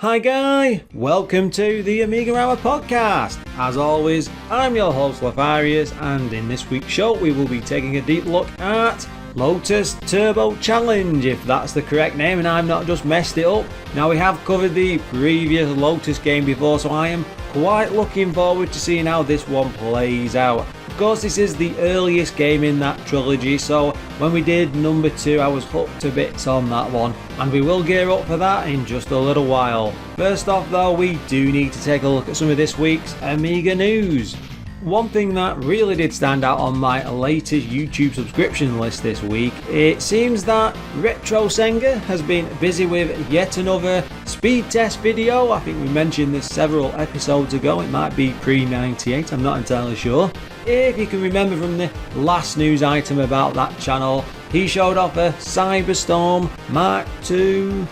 Hi guy, welcome to the AMIGArama podcast. As always, I'm your host Lorfarius, and in this week's show we will be taking a deep look at Lotus Turbo Challenge, if that's the correct name and I've not just messed it up. Now, we have covered the previous Lotus game before, so I am quite looking forward to seeing how this one plays out. Of course, this is the earliest game in that trilogy, so when we did number 2 I was hooked to bits on that one, and we will gear up for that in just a little while. First off though, we do need to take a look at some of this week's Amiga news. One thing that really did stand out on my latest YouTube subscription list this week, it seems that Retro Senga has been busy with yet another speed test video. I think we mentioned this several episodes ago, it might be pre-98, I'm not entirely sure. If you can remember from the last news item about that channel, he showed off a Cyberstorm Mark II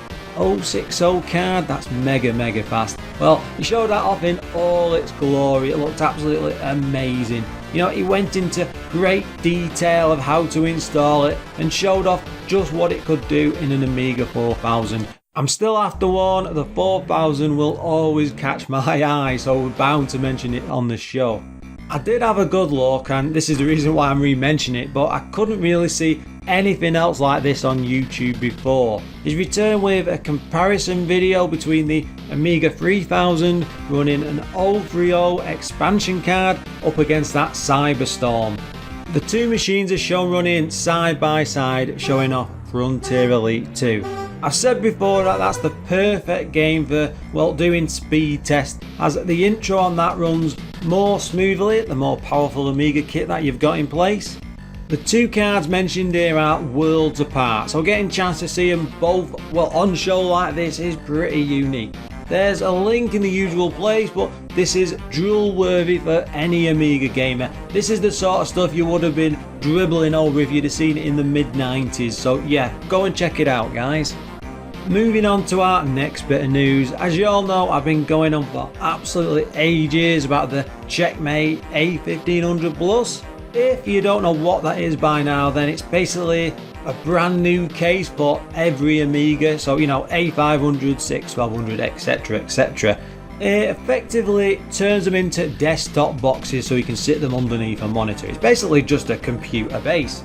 060 card. That's mega fast. Well, he showed that off in all its glory. It looked absolutely amazing. You know, he went into great detail of how to install it and showed off just what it could do in an Amiga 4000. I'm still after one, the 4000 will always catch my eye, so we're bound to mention it on the show. I did have a good look, and this is the reason why I'm re-mentioning it, but I couldn't really see anything else like this on YouTube before. He's returned with a comparison video between the Amiga 3000 running an 030 expansion card up against that Cyberstorm. The two machines are shown running side by side, showing off Frontier Elite 2. I've said before that that's the perfect game for, well, doing speed tests, as the intro on that runs more smoothly the more powerful Amiga kit that you've got in place. The two cards mentioned here are worlds apart, so getting a chance to see them both, well, on show like this is pretty unique. There's a link in the usual place, but this is drool worthy for any Amiga gamer. This is the sort of stuff you would have been dribbling over if you'd have seen it in the mid-90s, so yeah, go and check it out guys. Moving on to our next bit of news. As you all know, I've been going on for absolutely ages about the Checkmate A1500 Plus. If you don't know what that is by now, then it's basically a brand new case for every Amiga, so you know, A500, 6, 1200, etc. It effectively turns them into desktop boxes so you can sit them underneath a monitor. It's basically just a computer base.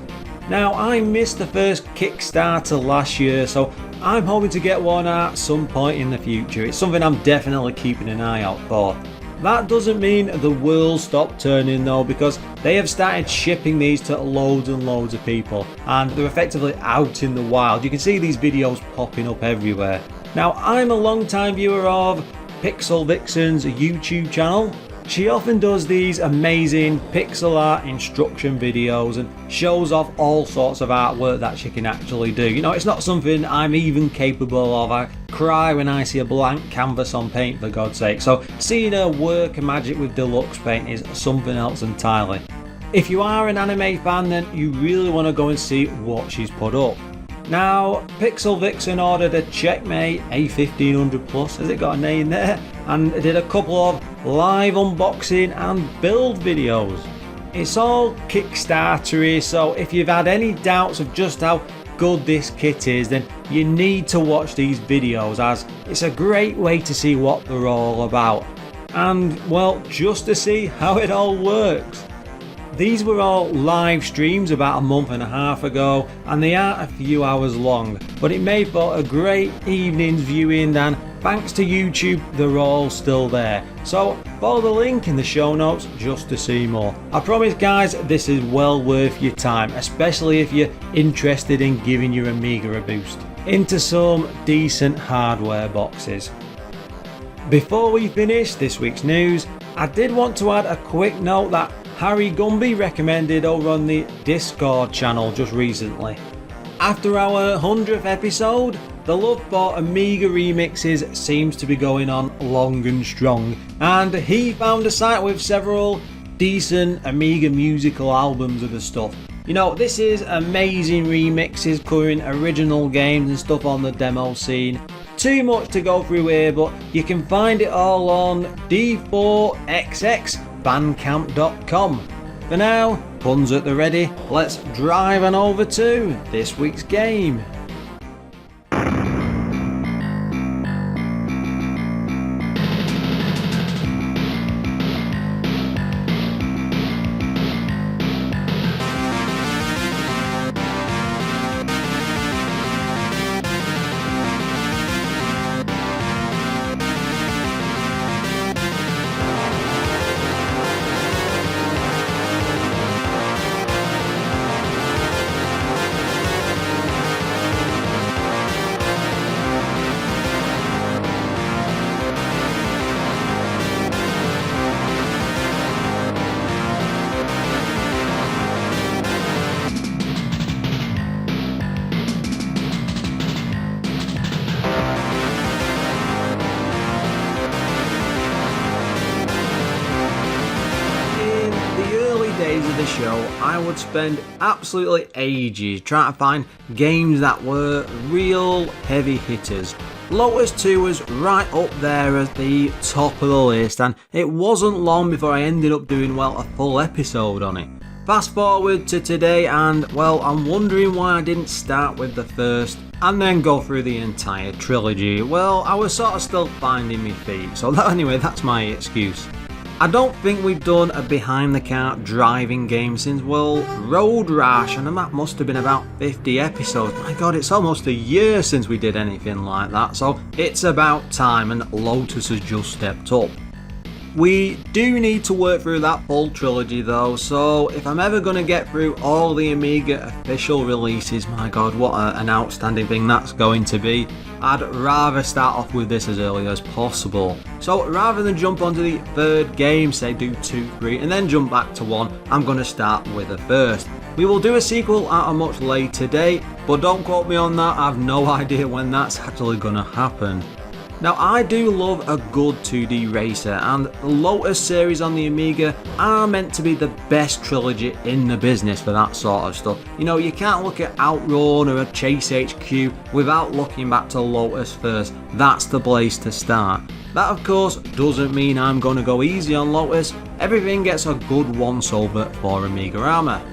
Now, I missed the first Kickstarter last year, so I'm hoping to get one at some point in the future. It's something I'm definitely keeping an eye out for. That doesn't mean the world stopped turning though, because they have started shipping these to loads and loads of people, and they're effectively out in the wild. You can see these videos popping up everywhere. Now, I'm a long time viewer of Pixel Vixen's YouTube channel. She often does these amazing pixel art instruction videos and shows off all sorts of artwork that she can actually do. You know, it's not something I'm even capable of. I cry when I see a blank canvas on paint, for God's sake. So seeing her work magic with deluxe paint is something else entirely. If you are an anime fan, then you really want to go and see what she's put up. Now, Pixel Vixen ordered a Checkmate A1500 Plus, has it got a name there? And did a couple of live unboxing and build videos. It's all Kickstartery, so if you've had any doubts of just how good this kit is, then you need to watch these videos, as it's a great way to see what they're all about. And, well, just to see how it all works. These were all live streams about a month and a half ago, and they are a few hours long, but it made for a great evening's viewing, and thanks to YouTube they're all still there. So follow the link in the show notes just to see more. I promise guys, this is well worth your time, especially if you're interested in giving your Amiga a boost into some decent hardware boxes. Before we finish this week's news, I did want to add a quick note that Harry Gumby recommended over on the Discord channel just recently. After our 100th episode, the love for Amiga remixes seems to be going on long and strong, and he found a site with several decent Amiga musical albums of the stuff. You know, this is amazing remixes covering original games and stuff on the demo scene. Too much to go through here, but you can find it all on d4xxbandcamp.com. For now, puns at the ready, let's drive on over to this week's game. days of the show, I would spend absolutely ages trying to find games that were real heavy hitters. Lotus 2 was right up there as the top of the list, and it wasn't long before I ended up doing, well, a full episode on it. Fast forward to today and, well, I'm wondering why I didn't start with the first and then go through the entire trilogy. Well, I was sort of still finding my feet, so anyway, that's my excuse. I don't think we've done a behind the car driving game since, well, Road Rash, and that must have been about 50 episodes. My god, it's almost a year since we did anything like that, so it's about time, and Lotus has just stepped up. We do need to work through that full trilogy though, so if I'm ever going to get through all the Amiga official releases, my god, what an outstanding thing that's going to be. I'd rather start off with this as early as possible. So rather than jump onto the third game, say do 2, 3 and then jump back to 1, I'm going to start with the first. We will do a sequel at a much later date, but don't quote me on that, I have no idea when that's actually going to happen. Now, I do love a good 2D racer, and the Lotus series on the Amiga are meant to be the best trilogy in the business for that sort of stuff. You know, you can't look at Outrun or a Chase HQ without looking back to Lotus first. That's the place to start. That, of course, doesn't mean I'm going to go easy on Lotus. Everything gets a good once-over for AMIGArama.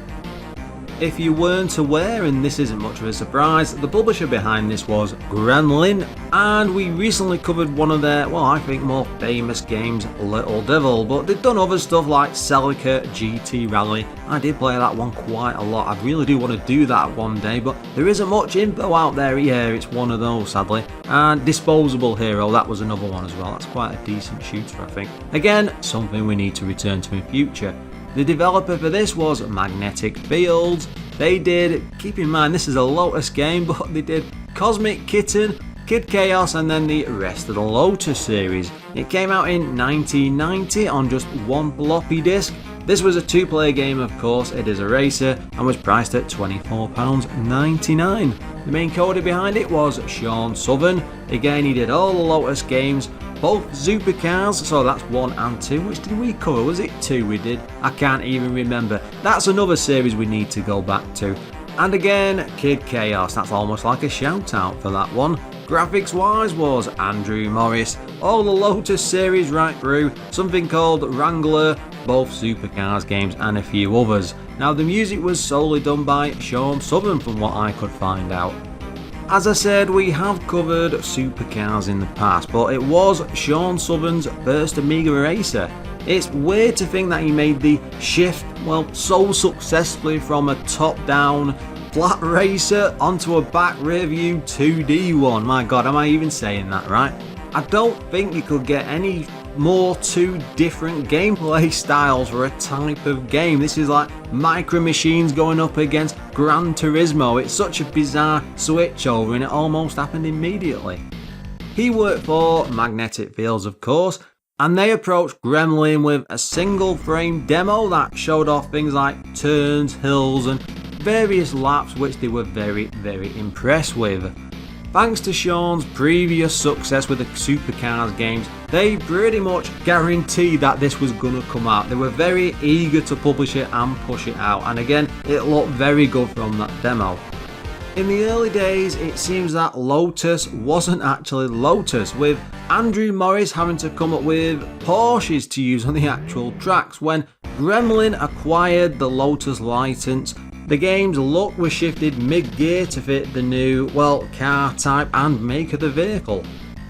If you weren't aware, and this isn't much of a surprise, the publisher behind this was Gremlin, and we recently covered one of their, well, I think more famous games, Little Devil, but they've done other stuff like Celica GT Rally. I did play that one quite a lot. I really do want to do that one day, but there isn't much info out there. Yeah, it's one of those, sadly. And Disposable Hero, that was another one as well. That's quite a decent shooter, I think. Again, something we need to return to in future. The developer for this was Magnetic Fields. They did, keep in mind this is a Lotus game, but they did Cosmic Kitten, Kid Chaos and then the rest of the Lotus series. It came out in 1990 on just one floppy disk. This was a 2-player game, of course, it is a racer, and was priced at £24.99. The main coder behind it was Sean Southern. Again, he did all the Lotus games, both supercars, so that's 1 and 2. Which did we cover? Was it 2 we did? I can't even remember. That's another series we need to go back to. And again, Kid Chaos, that's almost like a shout out for that one. Graphics wise was Andrew Morris, all the Lotus series right through, something called Wrangler, both supercars games and a few others. Now the music was solely done by Sean Southern from what I could find out. As I said, we have covered supercars in the past, but it was Sean Southern's first Amiga racer. It's weird to think that he made the shift, well, so successfully from a top-down flat racer onto a back rear view 2D one. My god, am I even saying that right? I don't think you could get any more two different gameplay styles for a type of game. This is like Micro Machines going up against Gran Turismo. It's such a bizarre switch over and it almost happened immediately. He worked for Magnetic Fields, of course, and they approached Gremlin with a single frame demo that showed off things like turns, hills and various laps, which they were very, very impressed with. Thanks to Sean's previous success with the supercars games, they pretty much guaranteed that this was gonna come out. They were very eager to publish it and push it out, and again, it looked very good from that demo. In the early days, it seems that Lotus wasn't actually Lotus, with Andrew Morris having to come up with Porsches to use on the actual tracks. When Gremlin acquired the Lotus license, the game's look was shifted mid-gear to fit the new, well, car type and make of the vehicle.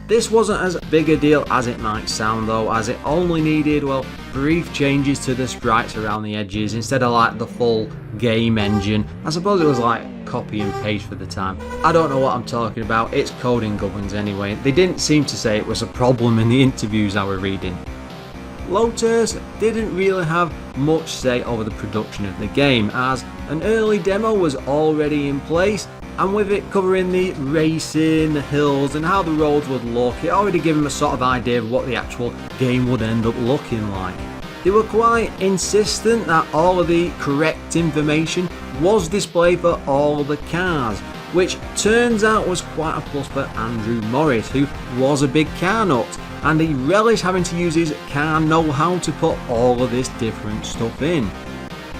This wasn't as big a deal as it might sound though, as it only needed, well, brief changes to the sprites around the edges instead of like the full game engine. I suppose it was like copy and paste for the time. I don't know what I'm talking about, it's coding gubbins anyway. They didn't seem to say it was a problem in the interviews I were reading. Lotus didn't really have much say over the production of the game, as an early demo was already in place, and with it covering the racing, the hills and how the roads would look, it already gave them a sort of idea of what the actual game would end up looking like. They were quite insistent that all of the correct information was displayed for all the cars, which turns out was quite a plus for Andrew Morris, who was a big car nut, and he relished having to use his car know-how to put all of this different stuff in.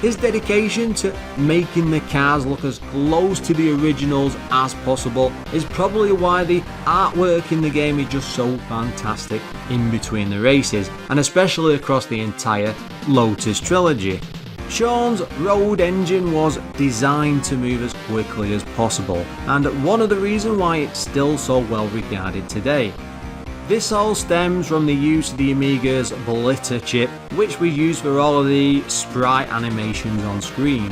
His dedication to making the cars look as close to the originals as possible is probably why the artwork in the game is just so fantastic in between the races, and especially across the entire Lotus trilogy. Sean's road engine was designed to move as quickly as possible, and one of the reasons why it's still so well regarded today. This all stems from the use of the Amiga's Blitter chip, which we use for all of the sprite animations on screen.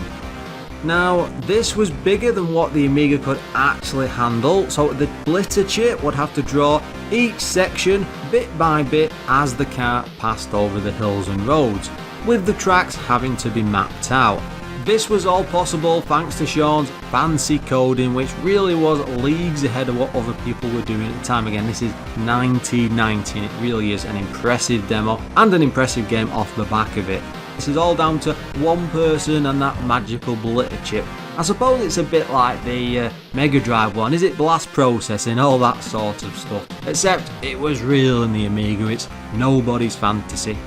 Now, this was bigger than what the Amiga could actually handle, so the Blitter chip would have to draw each section bit by bit as the car passed over the hills and roads, with the tracks having to be mapped out. This was all possible thanks to Sean's fancy coding, which really was leagues ahead of what other people were doing at the time. Again, this is 1990 and it really is an impressive demo and an impressive game off the back of it. This is all down to one person and that magical Blitter chip. I suppose it's a bit like the Mega Drive one, is it? Blast processing, all that sort of stuff. Except it was real in the Amiga, it's nobody's fantasy.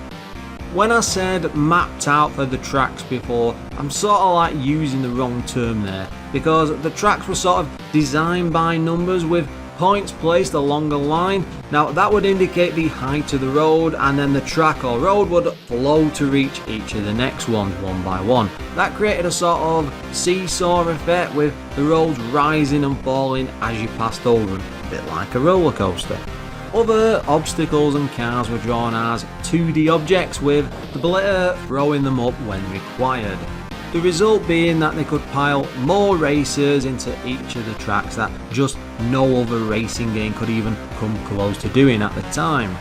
When I said mapped out for the tracks before, I'm sort of like using the wrong term there, because the tracks were sort of designed by numbers with points placed along a line. Now that would indicate the height of the road, and then the track or road would flow to reach each of the next ones one by one. That created a sort of seesaw effect with the roads rising and falling as you passed over them, a bit like a roller coaster. Other obstacles and cars were drawn as 2D objects, with the Blitter throwing them up when required. The result being that they could pile more racers into each of the tracks that just no other racing game could even come close to doing at the time.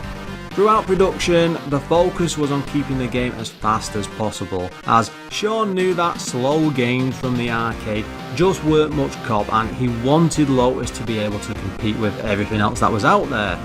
Throughout production, the focus was on keeping the game as fast as possible, as Sean knew that slow games from the arcade just weren't much cop, and he wanted Lotus to be able to compete with everything else that was out there.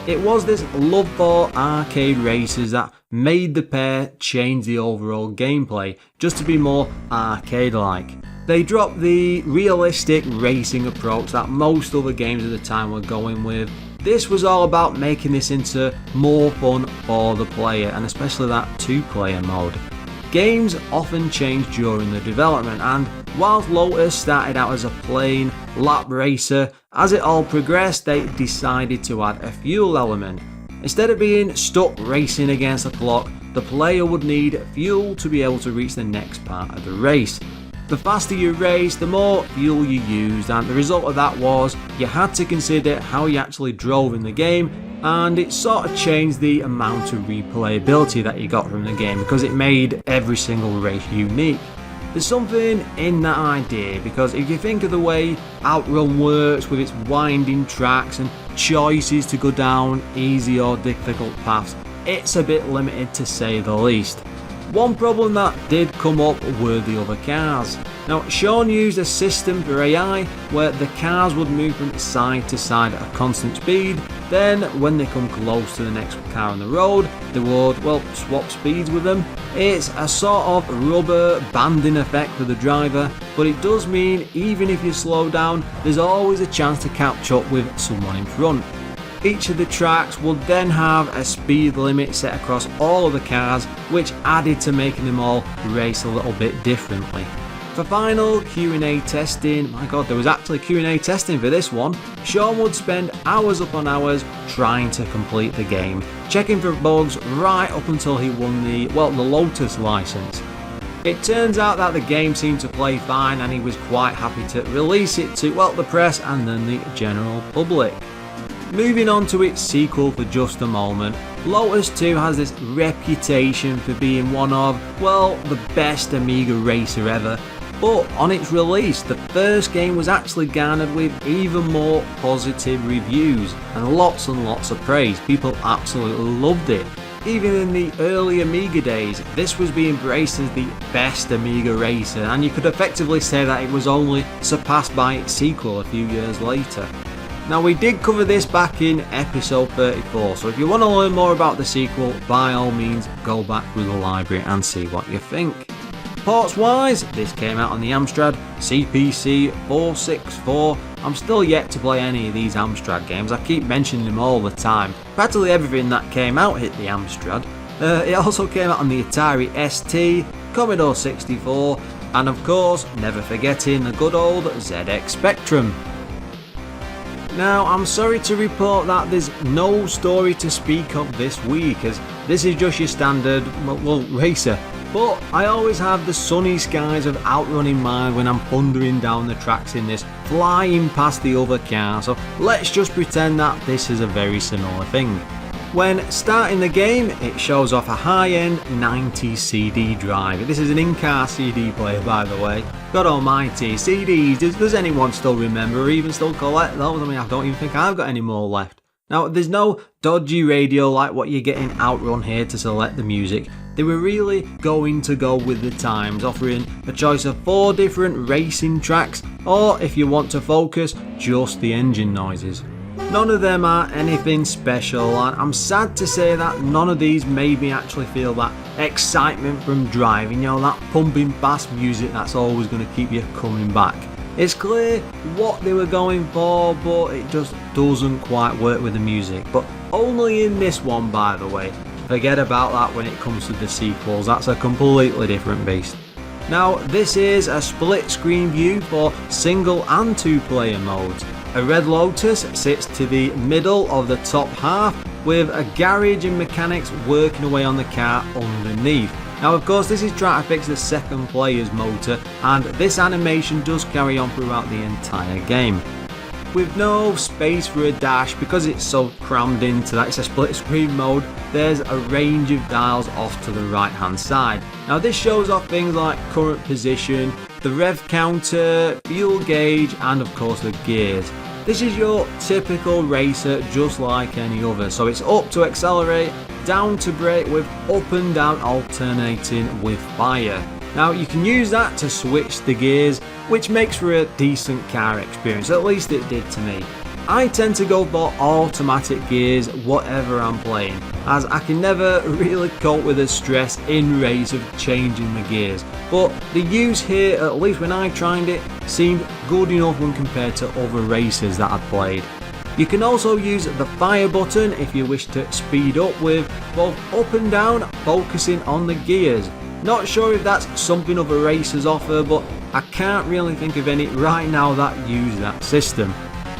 It was this love for arcade races that made the pair change the overall gameplay, just to be more arcade-like. They dropped the realistic racing approach that most other games at the time were going with. This was all about making this into more fun for the player, and especially that 2-player mode. Games often change during the development, and whilst Lotus started out as a plain lap racer, as it all progressed they decided to add a fuel element. Instead of being stuck racing against the clock, the player would need fuel to be able to reach the next part of the race. The faster you race, the more fuel you used, and the result of that was you had to consider how you actually drove in the game, and it sort of changed the amount of replayability that you got from the game because it made every single race unique. There's something in that idea, because if you think of the way Outrun works with its winding tracks and choices to go down easy or difficult paths, it's a bit limited to say the least. One problem that did come up were the other cars. Now, Sean used a system for AI where the cars would move from side to side at a constant speed, then when they come close to the next car on the road, they would, well, swap speeds with them. It's a sort of rubber banding effect for the driver, but it does mean even if you slow down, there's always a chance to catch up with someone in front. Each of the tracks would then have a speed limit set across all of the cars, which added to making them all race a little bit differently. For final Q&A testing, my god, there was actually Q&A testing for this one. Sean would spend hours upon hours trying to complete the game, checking for bugs right up until he won the Lotus license. It turns out that the game seemed to play fine, and he was quite happy to release it to, the press and then the general public. Moving on to its sequel for just a moment, Lotus 2 has this reputation for being one of, the best Amiga racer ever, but on its release, the first game was actually garnered with even more positive reviews and lots of praise. People absolutely loved it. Even in the early Amiga days, this was being embraced as the best Amiga racer, and you could effectively say that it was only surpassed by its sequel a few years later. Now, we did cover this back in episode 34, so if you want to learn more about the sequel, by all means go back through the library and see what you think. Ports wise, this came out on the Amstrad CPC 464. I'm still yet to play any of these Amstrad games, I keep mentioning them all the time. Practically everything that came out hit the Amstrad. It also came out on the Atari ST, Commodore 64, and of course, never forgetting the good old ZX Spectrum. Now, I'm sorry to report that there's no story to speak of this week, as this is just your standard, well, racer. But I always have the sunny skies of Outrun in mind when I'm thundering down the tracks in this, flying past the other car, so let's just pretend that this is a very similar thing. When starting the game, it shows off a high-end 90s CD drive. This is an in-car CD player, by the way. God almighty, CDs, does anyone still remember or even still collect those? I mean, I don't even think I've got any more left. Now, there's no dodgy radio like what you get in Outrun here to select the music. They were really going to go with the times, offering a choice of 4 different racing tracks, or if you want to focus, just the engine noises. None of them are anything special, and I'm sad to say that none of these made me actually feel that excitement from driving, you know, that pumping bass music that's always going to keep you coming back. It's clear what they were going for, but it just doesn't quite work with the music. But only in this one, by the way. Forget about that when it comes to the sequels, that's a completely different beast. Now, this is a split screen view for single and 2-player modes. A red Lotus sits to the middle of the top half, with a garage and mechanics working away on the car underneath. Now, of course, this is trying to fix the second player's motor, and this animation does carry on throughout the entire game. With no space for a dash, because it's so crammed into that it's a split screen mode, there's a range of dials off to the right hand side. Now, this shows off things like current position, the rev counter, fuel gauge, and of course the gears. This is your typical racer, just like any other, so it's up to accelerate, down to brake, with up and down alternating with fire. Now, you can use that to switch the gears, which makes for a decent car experience, at least it did to me. I tend to go for automatic gears whatever I'm playing, as I can never really cope with the stress in race of changing the gears, but the use here, at least when I tried it, seemed good enough when compared to other races that I'd played. You can also use the fire button if you wish to speed up with both up and down, focusing on the gears. Not sure if that's something other racers offer, but I can't really think of any right now that use that system.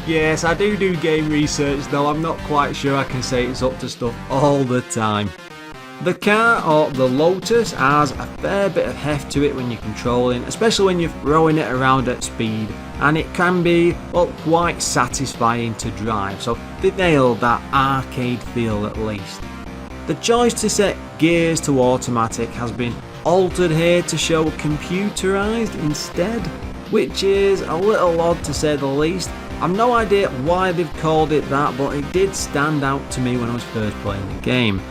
Yes, I do game research, though I'm not quite sure I can say it's up to stuff all the time. The car, or the Lotus, has a fair bit of heft to it when you're controlling, especially when you're throwing it around at speed, and it can be, well, quite satisfying to drive, so they nailed that arcade feel at least. The choice to set gears to automatic has been altered here to show computerized instead, which is a little odd to say the least. I've no idea why they've called it that, but it did stand out to me when I was first playing the game.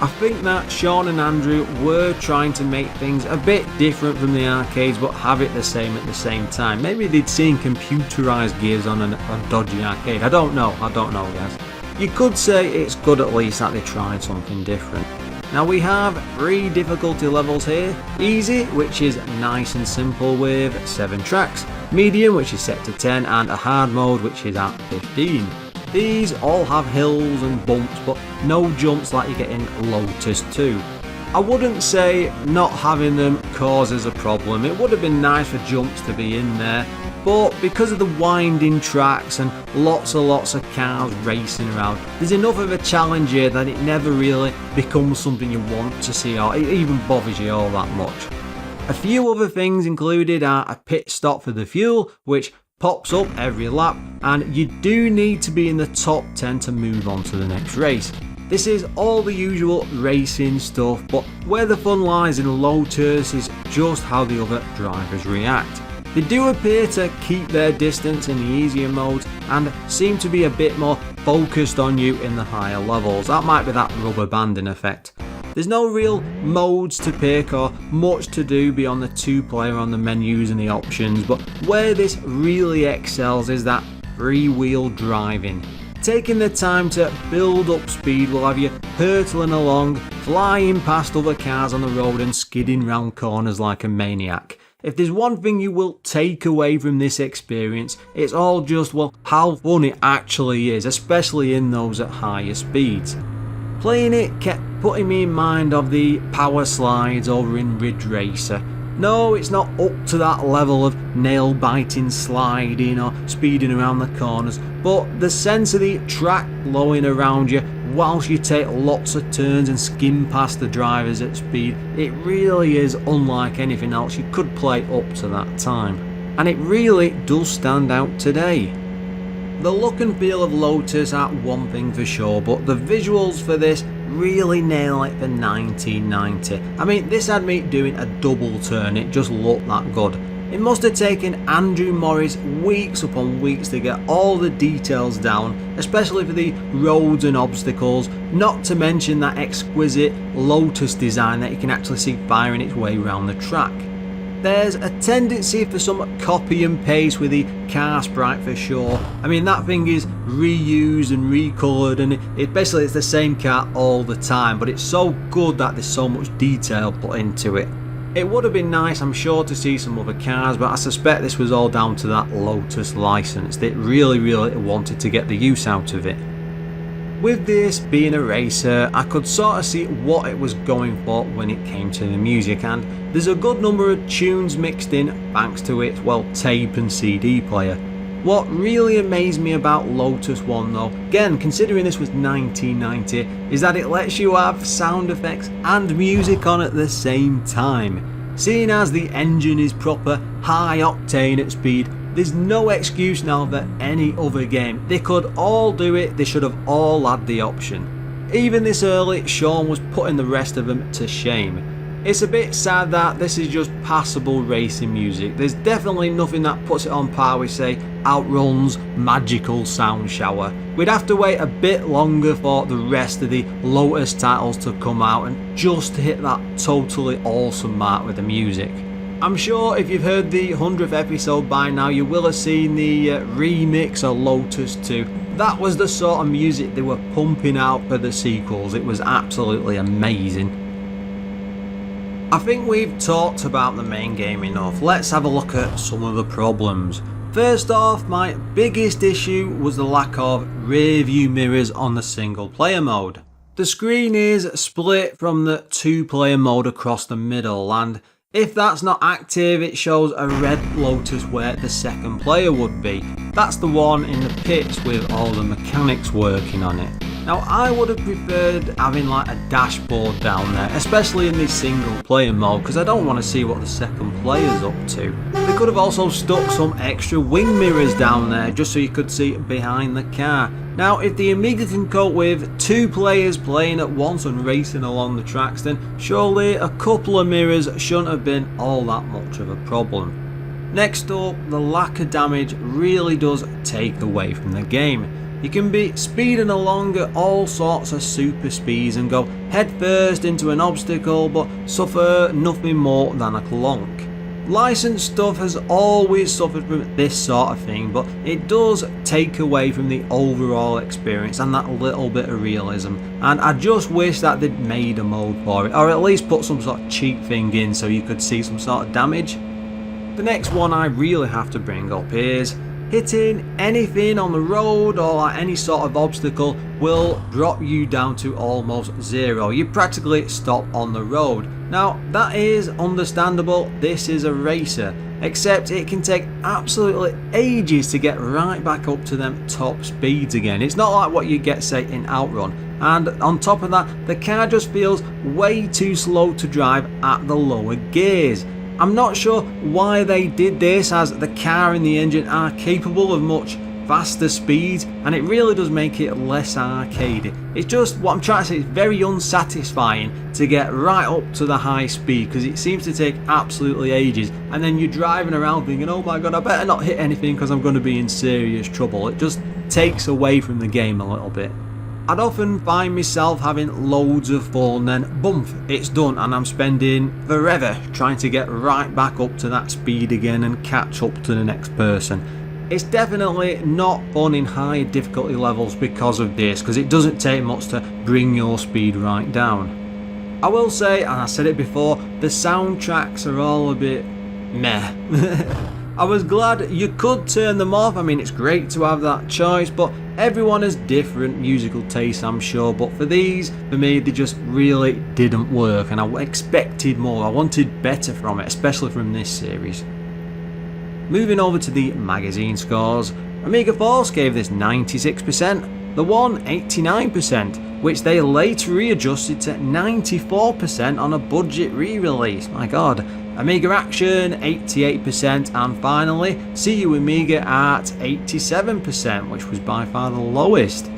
I think that Sean and Andrew were trying to make things a bit different from the arcades, but have it the same at the same time. Maybe they'd seen computerized gears on a dodgy arcade. I don't know guys. You could say it's good at least that they tried something different. Now, we have 3 difficulty levels here. Easy, which is nice and simple with 7 tracks. Medium, which is set to 10, and a hard mode, which is at 15. These all have hills and bumps, but no jumps like you get in Lotus 2. I wouldn't say not having them causes a problem. It would have been nice for jumps to be in there, but because of the winding tracks and lots of cars racing around, there's enough of a challenge here that it never really becomes something you want to see, or it even bothers you all that much. A few other things included are a pit stop for the fuel, which pops up every lap, and you do need to be in the top 10 to move on to the next race. This is all the usual racing stuff, but where the fun lies in Lotus is just how the other drivers react. They do appear to keep their distance in the easier modes and seem to be a bit more focused on you in the higher levels. That might be that rubber banding effect. There's no real modes to pick or much to do beyond the 2-player on the menus and the options, but where this really excels is that freewheel driving. Taking the time to build up speed will have you hurtling along, flying past other cars on the road and skidding round corners like a maniac. If there's one thing you will take away from this experience, it's all just, well, how fun it actually is, especially in those at higher speeds. Playing it kept putting me in mind of the power slides over in Ridge Racer. No, it's not up to that level of nail-biting sliding or speeding around the corners, but the sense of the track blowing around you whilst you take lots of turns and skim past the drivers at speed, it really is unlike anything else you could play up to that time. And it really does stand out today. The look and feel of Lotus are one thing for sure, but the visuals for this really nail it for 1990. I mean, this had me doing a double turn, it just looked that good. It must have taken Andrew Morris weeks upon weeks to get all the details down, especially for the roads and obstacles, not to mention that exquisite Lotus design that you can actually see firing its way around the track. There's a tendency for some copy and paste with the car sprite for sure. I mean, that thing is reused and recoloured, and it's the same car all the time, but it's so good that there's so much detail put into it. It would have been nice, I'm sure, to see some other cars, but I suspect this was all down to that Lotus license. They really wanted to get the use out of it. With this being a racer, I could sort of see what it was going for when it came to the music, and there's a good number of tunes mixed in thanks to its, well, tape and CD player. What really amazed me about Lotus 1 though, again considering this was 1990, is that it lets you have sound effects and music on at the same time. Seeing as the engine is proper high octane at speed, there's no excuse now for any other game. They could all do it, they should have all had the option. Even this early, Sean was putting the rest of them to shame. It's a bit sad that this is just passable racing music. There's definitely nothing that puts it on par with, say, Outrun's magical sound shower. We'd have to wait a bit longer for the rest of the Lotus titles to come out and just to hit that totally awesome mark with the music. I'm sure if you've heard the 100th episode by now, you will have seen the remix of Lotus 2. That was the sort of music they were pumping out for the sequels. It was absolutely amazing. I think we've talked about the main game enough. Let's have a look at some of the problems. First off, my biggest issue was the lack of rear view mirrors on the single player mode. The screen is split from the 2-player mode across the middle, and if that's not active, it shows a red Lotus where the second player would be. That's the one in the pits with all the mechanics working on it. Now, I would have preferred having like a dashboard down there, especially in this single player mode, because I don't want to see what the second player's up to. They could have also stuck some extra wing mirrors down there just so you could see behind the car. Now, if the Amiga can cope with 2 players playing at once and racing along the tracks, then surely a couple of mirrors shouldn't have been all that much of a problem. Next up, the lack of damage really does take away from the game. You can be speeding along at all sorts of super speeds and go head first into an obstacle but suffer nothing more than a clonk. Licensed stuff has always suffered from this sort of thing, but it does take away from the overall experience and that little bit of realism, and I just wish that they'd made a mode for it, or at least put some sort of cheat thing in so you could see some sort of damage. The next one I really have to bring up is hitting anything on the road or any sort of obstacle will drop you down to almost zero. You practically stop on the road. Now, that is understandable, this is a racer, except it can take absolutely ages to get right back up to them top speeds again. It's not like what you get, say, in Outrun. And on top of that, the car just feels way too slow to drive at the lower gears. I'm not sure why they did this, as the car and the engine are capable of much faster speeds, and it really does make it less arcadey. It's just, what I'm trying to say, it's very unsatisfying to get right up to the high speed, because it seems to take absolutely ages, and then you're driving around thinking, oh my god, I better not hit anything because I'm going to be in serious trouble. It just takes away from the game a little bit. I'd often find myself having loads of fun, then bump, it's done, and I'm spending forever trying to get right back up to that speed again and catch up to the next person. It's definitely not fun in high difficulty levels because of this, because it doesn't take much to bring your speed right down. I will say, and I said it before, the soundtracks are all a bit meh. I was glad you could turn them off. I mean, it's great to have that choice, but Everyone has different musical tastes, I'm sure, but for these, for me, they just really didn't work, and I expected more. I wanted better from it, especially from this series. Moving over to the magazine scores, Amiga Force gave this 96%, the One 89%, which they later readjusted to 94% on a budget re-release. My god. Amiga Action 88%, and finally See You Amiga at 87%, which was by far the lowest.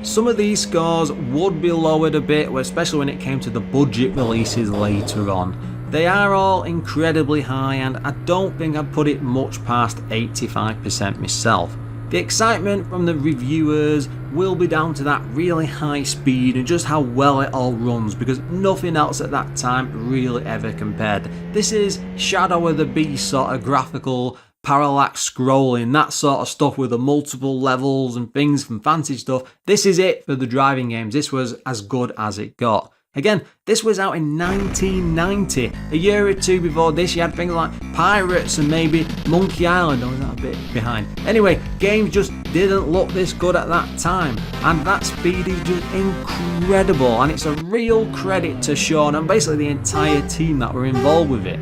Some of these scores would be lowered a bit, especially when it came to the budget releases later on. They are all incredibly high, and I don't think I'd put it much past 85% myself. The excitement from the reviewers will be down to that really high speed and just how well it all runs, because nothing else at that time really ever compared. This is Shadow of the Beast sort of graphical, parallax scrolling, that sort of stuff with the multiple levels and things from fancy stuff. This is it for the driving games. This was as good as it got. Again, this was out in 1990. A year or two before this, you had things like Pirates and maybe Monkey Island. Or was that a bit behind? Anyway, games just didn't look this good at that time. And that speed is just incredible. And it's a real credit to Sean and basically the entire team that were involved with it.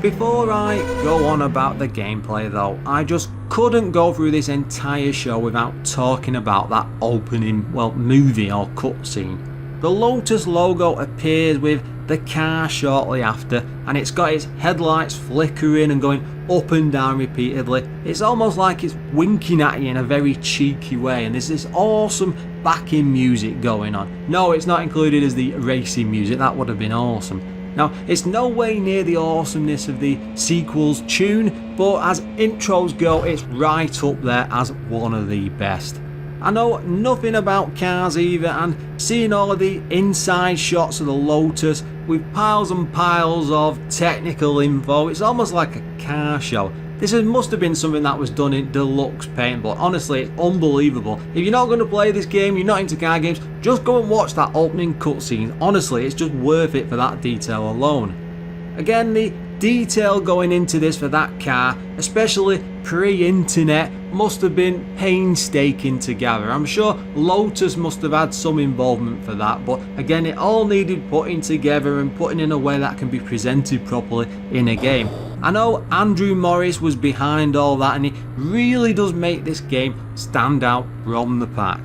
Before I go on about the gameplay though, I just couldn't go through this entire show without talking about that opening, movie or cutscene. The Lotus logo appears with the car shortly after, and it's got its headlights flickering and going up and down repeatedly. It's almost like it's winking at you in a very cheeky way, and there's this awesome backing music going on. No, it's not included as the racing music, that would have been awesome. Now, it's no way near the awesomeness of the sequel's tune, but as intros go, it's right up there as one of the best. I know nothing about cars either, and seeing all of the inside shots of the Lotus with piles and piles of technical info, it's almost like a car show. This must have been something that was done in deluxe paint, but honestly, it's unbelievable. If you're not going to play this game, you're not into car games, just go and watch that opening cutscene. Honestly, it's just worth it for that detail alone. Again, the detail going into this for that car, especially pre-internet, must have been painstaking to gather. I'm sure Lotus must have had some involvement for that, but again, it all needed putting together and putting in a way that can be presented properly in a game. I know Andrew Morris was behind all that, and he really does make this game stand out from the pack.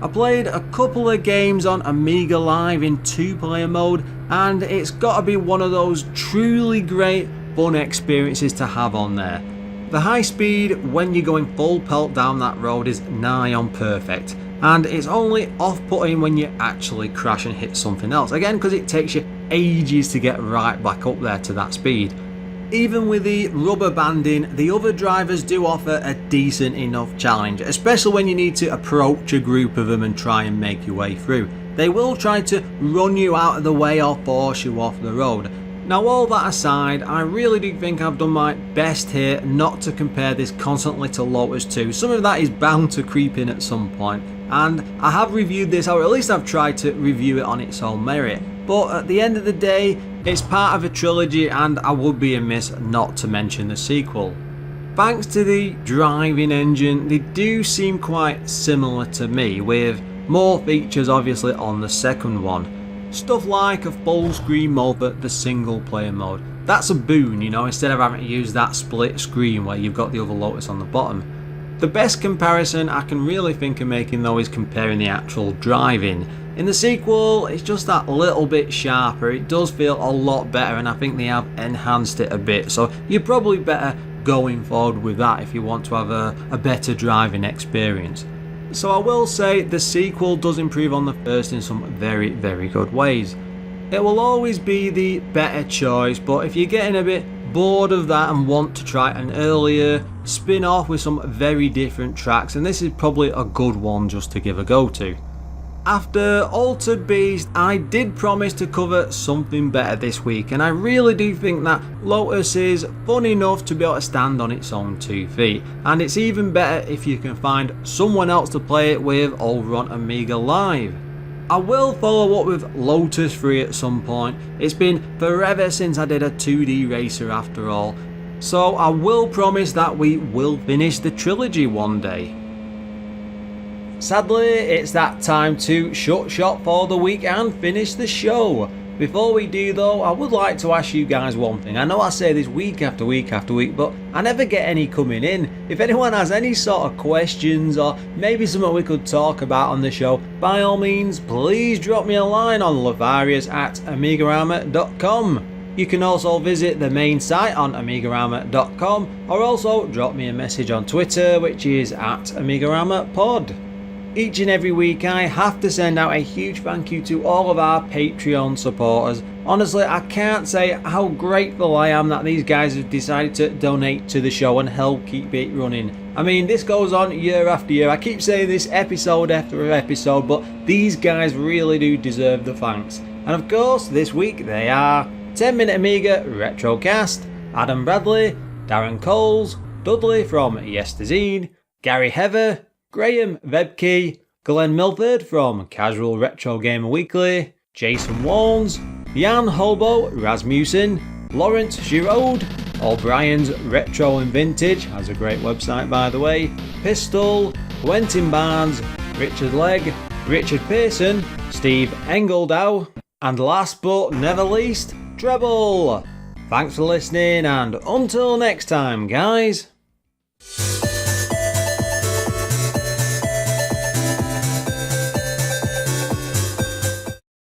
I played a couple of games on Amiga Live in 2-player mode, and it's got to be one of those truly great fun experiences to have on there. The high speed when you're going full pelt down that road is nigh on perfect, and it's only off-putting when you actually crash and hit something else, again because it takes you ages to get right back up there to that speed. Even with the rubber banding, the other drivers do offer a decent enough challenge, especially when you need to approach a group of them and try and make your way through. They will try to run you out of the way or force you off the road. Now, all that aside, I really do think I've done my best here not to compare this constantly to Lotus 2. Some of that is bound to creep in at some point, and I have reviewed this, or at least I've tried to review it on its own merit. But at the end of the day, it's part of a trilogy, and I would be amiss not to mention the sequel. Thanks to the driving engine, they do seem quite similar to me, with more features obviously on the second one. Stuff like a full screen mode for the single player mode. That's a boon, instead of having to use that split screen where you've got the other Lotus on the bottom. The best comparison I can really think of making though is comparing the actual driving. In the sequel, it's just that little bit sharper. It does feel a lot better, and I think they have enhanced it a bit, so you're probably better going forward with that if you want to have a better driving experience. So I will say the sequel does improve on the first in some very, very good ways. It will always be the better choice, but if you're getting a bit bored of that and want to try an earlier spin-off with some very different tracks, and this is probably a good one just to give a go to. After Altered Beast, I did promise to cover something better this week, and I really do think that Lotus is fun enough to be able to stand on its own 2 feet, and it's even better if you can find someone else to play it with over on Amiga Live. I will follow up with Lotus 3 at some point. It's been forever since I did a 2D racer after all, so I will promise that we will finish the trilogy one day. Sadly, it's that time to shut shop for the week and finish the show. Before we do though, I would like to ask you guys one thing. I know I say this week after week after week, but I never get any coming in. If anyone has any sort of questions or maybe something we could talk about on the show, by all means, please drop me a line on Lorfarius at AMIGArama.com. You can also visit the main site on AMIGArama.com or also drop me a message on Twitter, which is at AMIGAramaPod. Each and every week I have to send out a huge thank you to all of our Patreon supporters. Honestly, I can't say how grateful I am that these guys have decided to donate to the show and help keep it running. I mean, this goes on year after year. I keep saying this episode after episode, but these guys really do deserve the thanks. And of course, this week they are 10 Minute Amiga Retrocast, Adam Bradley, Darren Coles, Dudley from Yestazine, Gary Heather, Graham Vebke, Glenn Milford from Casual Retro Gamer Weekly, Jason Warnes, Jan Holbo Rasmussen, Lawrence Giraud, O'Brien's Retro and Vintage, has a great website by the way, Pistol, Quentin Barnes, Richard Legg, Richard Pearson, Steve Engeldow, and last but never least, Treble. Thanks for listening and until next time guys.